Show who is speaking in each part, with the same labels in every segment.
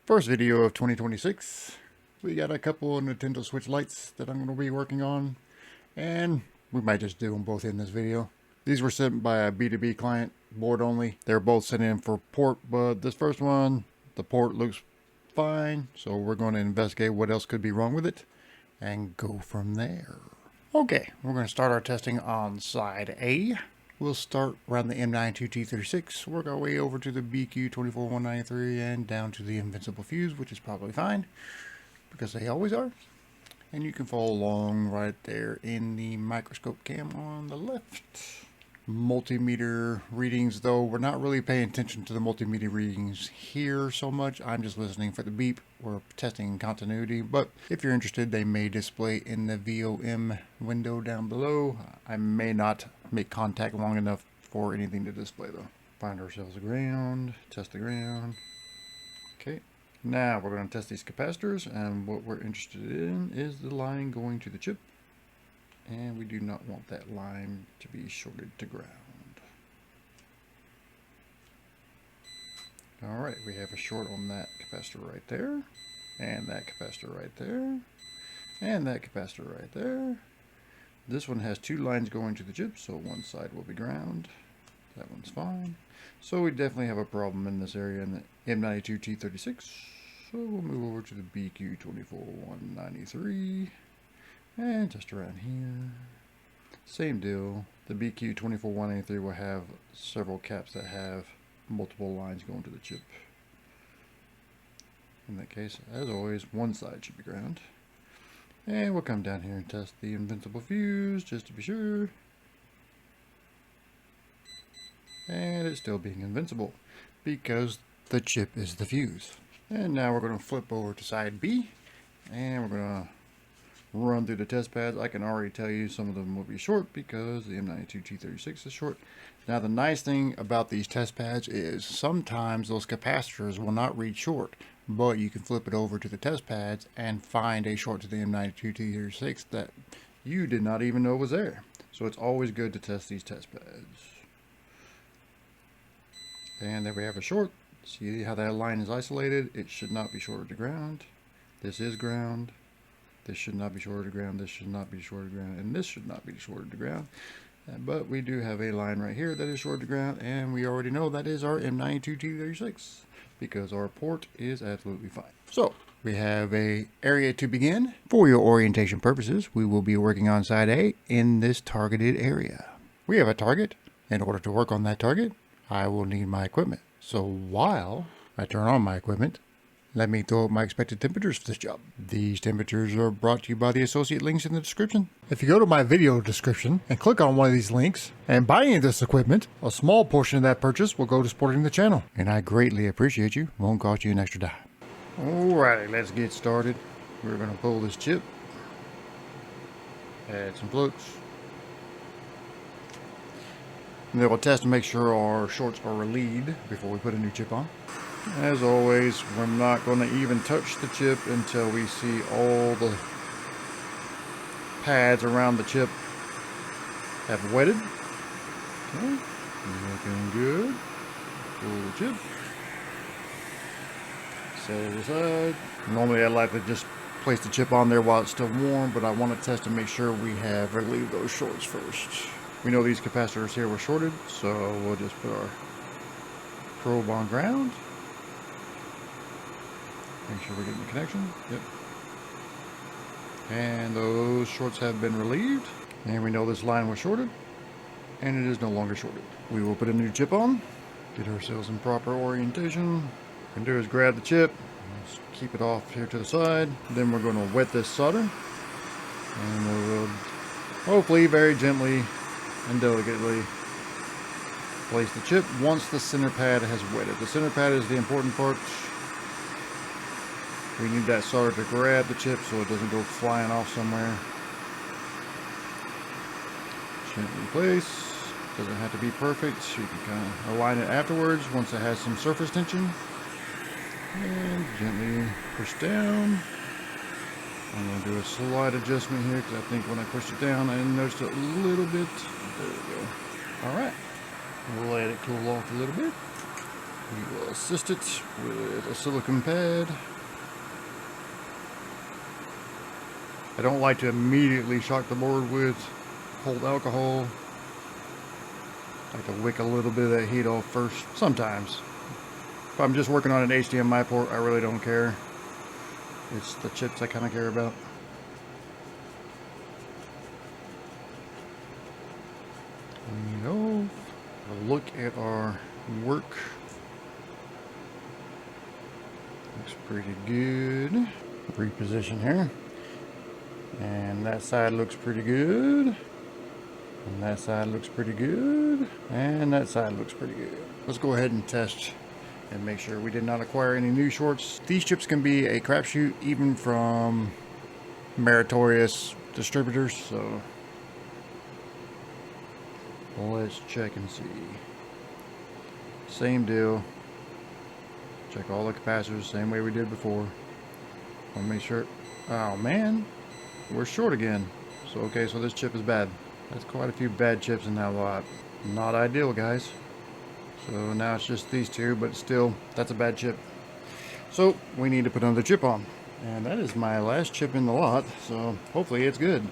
Speaker 1: First video of 2026. We got a couple of Nintendo Switch Lites that I'm going to be working on, and we might just do them both in this video. These were sent by a B2B client, board only. They're both sent in for port, but this first one, the port looks fine, so we're going to investigate what else could be wrong with it and go from there. Okay, we're going to start our testing on side A. We'll start around the M92T36, work our way over to the BQ24193 and down to the Invincible Fuse, which is probably fine, because they always are. And you can follow along right there in the microscope cam on the left. Multimeter readings, though, we're not really paying attention to the multimeter readings here so much. I'm just listening for the beep. We're testing continuity, but if you're interested, they may display in the VOM window down below. I may not make contact long enough for anything to display, though. Find ourselves a ground, test the ground. Okay, now we're going to test these capacitors, and what we're interested in is the line going to the chip. And we do not want that line to be shorted to ground. Alright, we have a short on that capacitor right there, and that capacitor right there, and that capacitor right there. This one has two lines going to the chip, so one side will be ground. That one's fine. So we definitely have a problem in this area in the M92T36. So we'll move over to the BQ24193. And just around here, same deal. The BQ24193 will have several caps that have multiple lines going to the chip. In that case, as always, one side should be ground. And we'll come down here and test the Invincible Fuse just to be sure. And it's still being invincible because the chip is the fuse. And now we're going to flip over to side B, and we're going to run through the test pads. I can already tell you some of them will be short because the M92T36 is short. Now the nice thing about these test pads is sometimes those capacitors will not read short, but you can flip it over to the test pads and find a short to the M92T36 that you did not even know was there. So it's always good to test these test pads. And there we have a short. See how that line is isolated? It should not be shorted to ground. This is ground. This should not be shorted to ground, this should not be shorted to ground, and this should not be shorted to ground. But we do have a line right here that is shorted to ground, and we already know that is our M92T36 because our port is absolutely fine. So we have a area to begin. For your orientation purposes, we will be working on side A in this targeted area. We have a target. In order to work on that target, I will need my equipment. So while I turn on my equipment, let me throw up my expected temperatures for this job. These temperatures are brought to you by the associate links in the description. If you go to my video description and click on one of these links and buy any of this equipment, a small portion of that purchase will go to supporting the channel. And I greatly appreciate you. Won't cost you an extra dime. Alright, let's get started. We're going to pull this chip. Add some floats. And then we'll test to make sure our shorts are relieved before we put a new chip on. As always, we're not going to even touch the chip until we see all the pads around the chip have wetted. Okay, looking good. Pull the chip. Set it aside. Normally I like to just place the chip on there while it's still warm, but I want to test to make sure we have relieved those shorts first. We know these capacitors here were shorted, so we'll just put our probe on ground. Make sure we're getting the connection. Yep. And those shorts have been relieved. And we know this line was shorted. And it is no longer shorted. We will put a new chip on. Get ourselves in proper orientation. What we can do is grab the chip. Just keep it off here to the side. Then we're going to wet this solder. And we will hopefully very gently and delicately place the chip once the center pad has wetted. The center pad is the important part. We need that solder to grab the chip so it doesn't go flying off somewhere. Gently place. Doesn't have to be perfect. You can kind of align it afterwards once it has some surface tension. And gently push down. I'm going to do a slight adjustment here because I think when I pushed it down I noticed it a little bit. There we go. Alright. We'll let it cool off a little bit. We will assist it with a silicone pad. I don't like to immediately shock the board with cold alcohol. I like to wick a little bit of that heat off first, sometimes. If I'm just working on an HDMI port, I really don't care. It's the chips I kind of care about. Look at our work. Looks pretty good. Reposition here. And that side looks pretty good. And that side looks pretty good. And that side looks pretty good. Let's go ahead and test and make sure we did not acquire any new shorts. These chips can be a crapshoot even from meritorious distributors, so let's check and see. Same deal. Check all the capacitors, same way we did before. Want to make sure. Oh man, we're short again. So okay, so this chip is bad. That's quite a few bad chips in that lot. Not ideal, guys. So now it's just these two, but still, that's a bad chip. So we need to put another chip on. And that is my last chip in the lot, so hopefully it's good.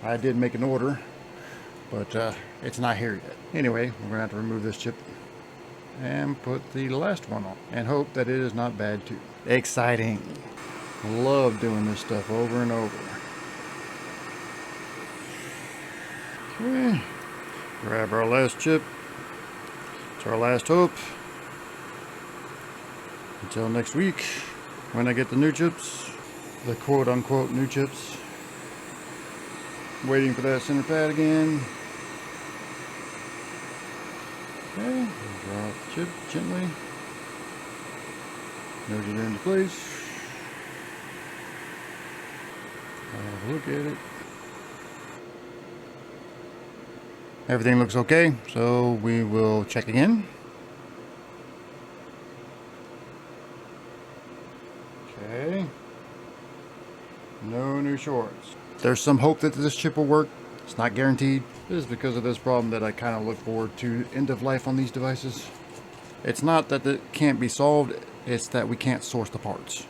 Speaker 1: I did make an order, but it's not here yet. Anyway, we're gonna have to remove this chip and put the last one on and hope that it is not bad too. Exciting. Love doing this stuff over and over. Okay, grab our last chip. It's our last hope. Until next week, when I get the new chips, the quote-unquote new chips. Waiting for that center pad again. Okay, drop the chip gently. Nose it into place. Have a look at it. Everything looks okay, so we will check again. Okay. No new shorts. There's some hope that this chip will work. It's not guaranteed. This is because of this problem that I kind of look forward to end of life on these devices. It's not that it can't be solved, it's that we can't source the parts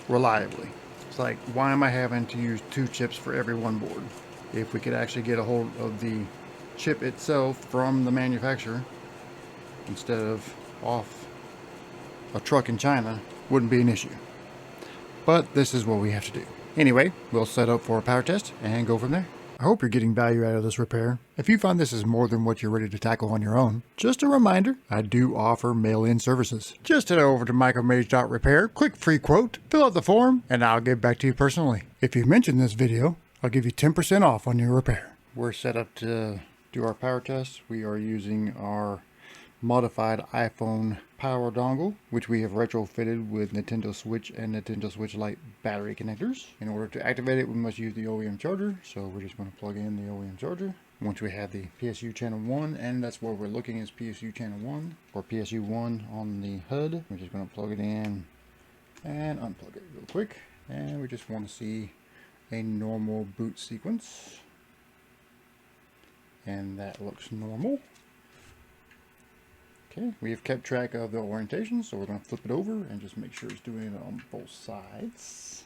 Speaker 1: reliably. It's like, why am I having to use 2 chips for every one board? If we could actually get a hold of the chip itself from the manufacturer instead of off a truck in China, wouldn't be an issue. But this is what we have to do. Anyway, we'll set up for a power test and go from there. I hope you're getting value out of this repair. If you find this is more than what you're ready to tackle on your own, just a reminder, I do offer mail-in services. Just head over to micromage.repair, click free quote, fill out the form, and I'll get back to you personally. If you mention this video, I'll give you 10% off on your repair. We're set up to do our power test. We are using our modified iPhone power dongle, which we have retrofitted with Nintendo Switch and Nintendo Switch Lite battery connectors. In order to activate it, we must use the OEM charger, so we're just going to plug in the OEM charger. Once we have the PSU channel 1, and that's where we're looking, is PSU channel 1, or PSU 1 on the HUD. We're just going to plug it in and unplug it real quick, and we just want to see a normal boot sequence, and that looks normal. Okay, we have kept track of the orientation, so we're going to flip it over and just make sure it's doing it on both sides.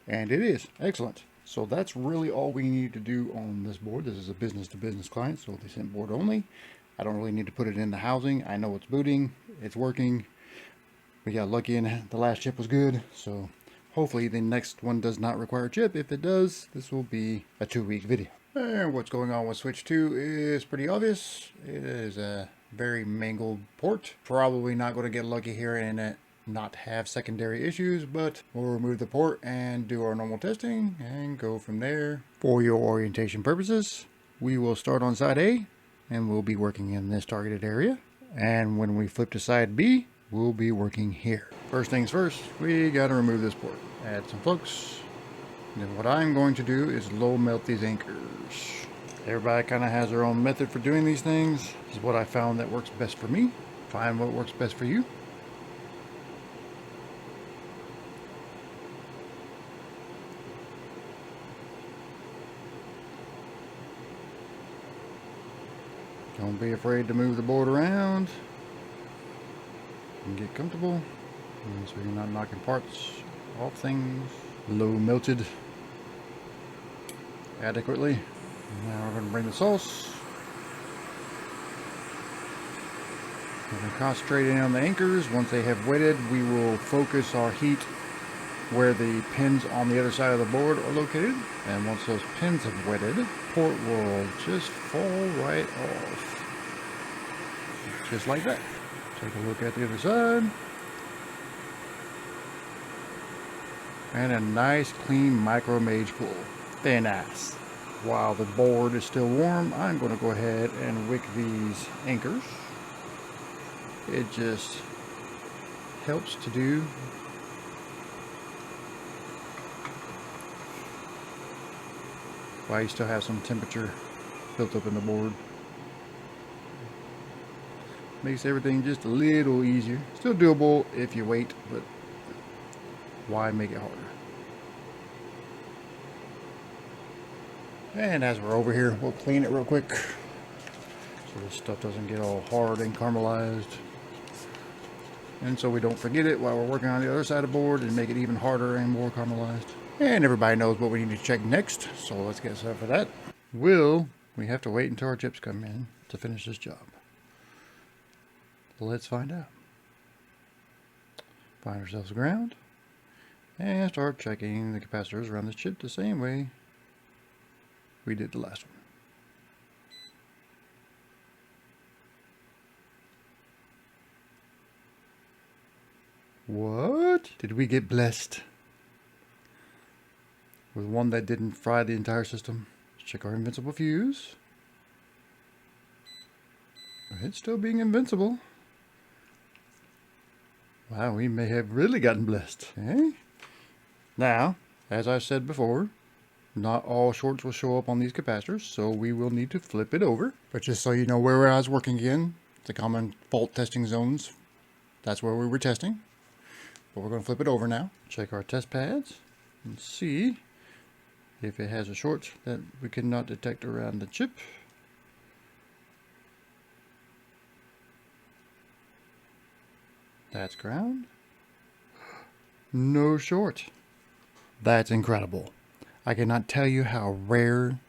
Speaker 1: And it is. Excellent. So that's really all we need to do on this board. This is a business-to-business client, so they sent board only. I don't really need to put it in the housing. I know it's booting. It's working. We got lucky and the last chip was good, so hopefully the next one does not require a chip. If it does, this will be a 2-week video. And what's going on with Switch 2 is pretty obvious. It is a very mangled port. Probably not going to get lucky here and not have secondary issues, but we'll remove the port and do our normal testing and go from there. For your orientation purposes, we will start on side A and we'll be working in this targeted area. And when we flip to side B, we'll be working here. First things first, we got to remove this port. Add some flux. Then what I'm going to do is low melt these anchors. Everybody kind of has their own method for doing these things. This is what I found that works best for me. Find what works best for you. Don't be afraid to move the board around and get comfortable, and so you're not knocking parts off things. Low melted adequately. Now we're going to bring the sauce. We're going to concentrate in on the anchors. Once they have wetted, we will focus our heat where the pins on the other side of the board are located. And once those pins have wetted, the port will just fall right off. Just like that. Take a look at the other side. And a nice clean micro Mage pull. Very nice. While the board is still warm, I'm going to go ahead and wick these anchors. It just helps to do while you still have some temperature built up in the board. Makes everything just a little easier. Still doable if you wait, but why make it harder? And as we're over here, we'll clean it real quick so this stuff doesn't get all hard and caramelized. And so we don't forget it while we're working on the other side of the board and make it even harder and more caramelized. And everybody knows what we need to check next, so let's get set for that. Will we have to wait until our chips come in to finish this job? Let's find out. Find ourselves a ground and start checking the capacitors around this chip the same way we did the last one. What? Did we get blessed with one that didn't fry the entire system? Let's check our invincible fuse. It's still being invincible. Wow, we may have really gotten blessed. Okay? Now, as I said before, not all shorts will show up on these capacitors, so we will need to flip it over. But just so you know where I was working again, the common fault testing zones, that's where we were testing. But we're going to flip it over now. Check our test pads and see if it has a short that we cannot detect around the chip. That's ground. No short. That's incredible. I cannot tell you how rare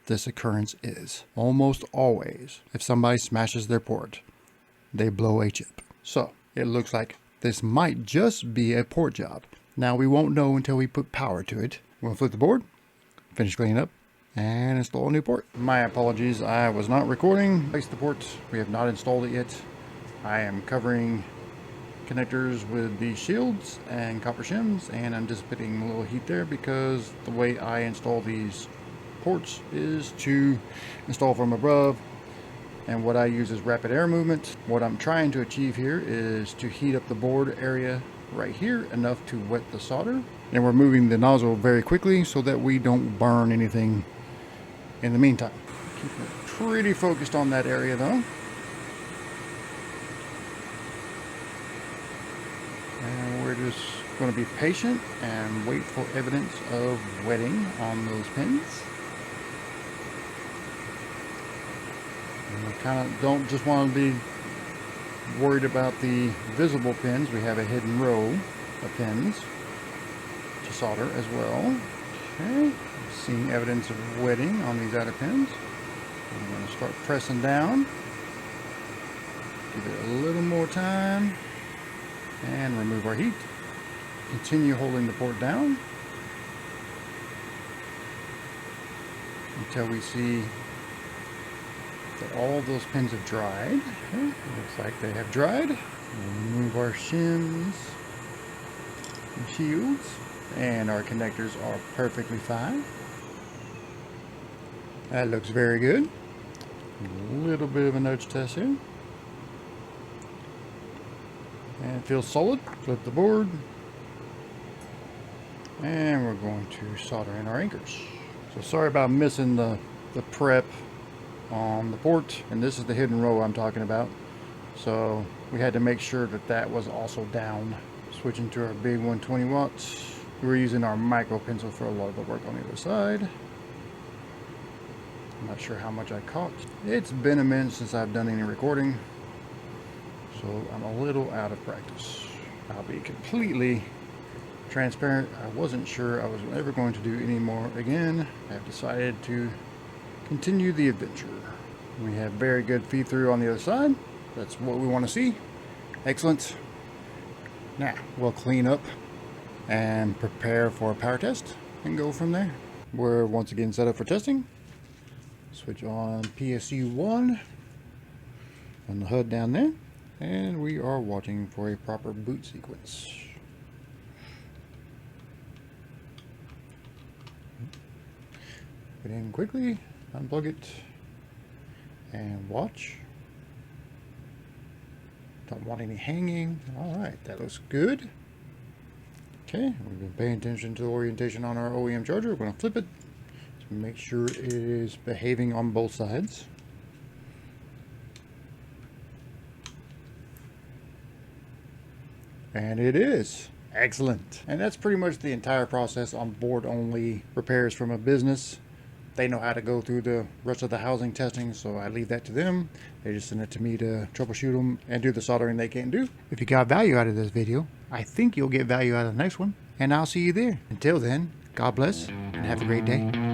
Speaker 1: this occurrence is. Almost always, if somebody smashes their port, they blow a chip. So, it looks like this might just be a port job. Now, we won't know until we put power to it. We'll flip the board, finish cleaning up, and install a new port. My apologies, I was not recording. Place the port. We have not installed it yet. I am covering connectors with these shields and copper shims, and I'm just putting a little heat there because the way I install these ports is to install from above, and what I use is rapid air movement. What I'm trying to achieve here is to heat up the board area right here enough to wet the solder, and we're moving the nozzle very quickly so that we don't burn anything in the meantime. Keep it pretty focused on that area though. And we're just going to be patient and wait for evidence of wetting on those pins. And we kind of don't just want to be worried about the visible pins. We have a hidden row of pins to solder as well. Okay, seeing evidence of wetting on these outer pins. I'm going to start pressing down. Give it a little more time. And remove our heat. Continue holding the port down until we see that all of those pins have dried. Okay, looks like they have dried. We'll remove our shims and shields, and our connectors are perfectly fine. That looks very good. A little bit of a nudge test here. And it feels solid. Flip the board. And we're going to solder in our anchors. So sorry about missing the prep on the port. And this is the hidden row I'm talking about. So we had to make sure that that was also down. Switching to our big 120 watts. We're using our micro pencil for a lot of the work on the other side. I'm not sure how much I caught. It's been a minute since I've done any recording, so I'm a little out of practice. I'll be completely transparent. I wasn't sure I was ever going to do any more again. I've decided to continue the adventure. We have very good feed through on the other side. That's what we want to see. Excellent. Now we'll clean up and prepare for a power test and go from there. We're once again set up for testing. Switch on PSU1 on the HUD down there, and we are watching for a proper boot sequence. Put it in quickly, unplug it, and watch. Don't want any hanging. Alright, that looks good. Okay, we've been paying attention to the orientation on our OEM charger. We're going to flip it to make sure it is behaving on both sides. And it is. Excellent. And that's pretty much the entire process on board only repairs from a business. They know how to go through the rest of the housing testing, so I leave that to them. They just send it to me to troubleshoot them and do the soldering they can't do. If you got value out of this video, I think you'll get value out of the next one, and I'll see you there. Until then, God bless and have a great day.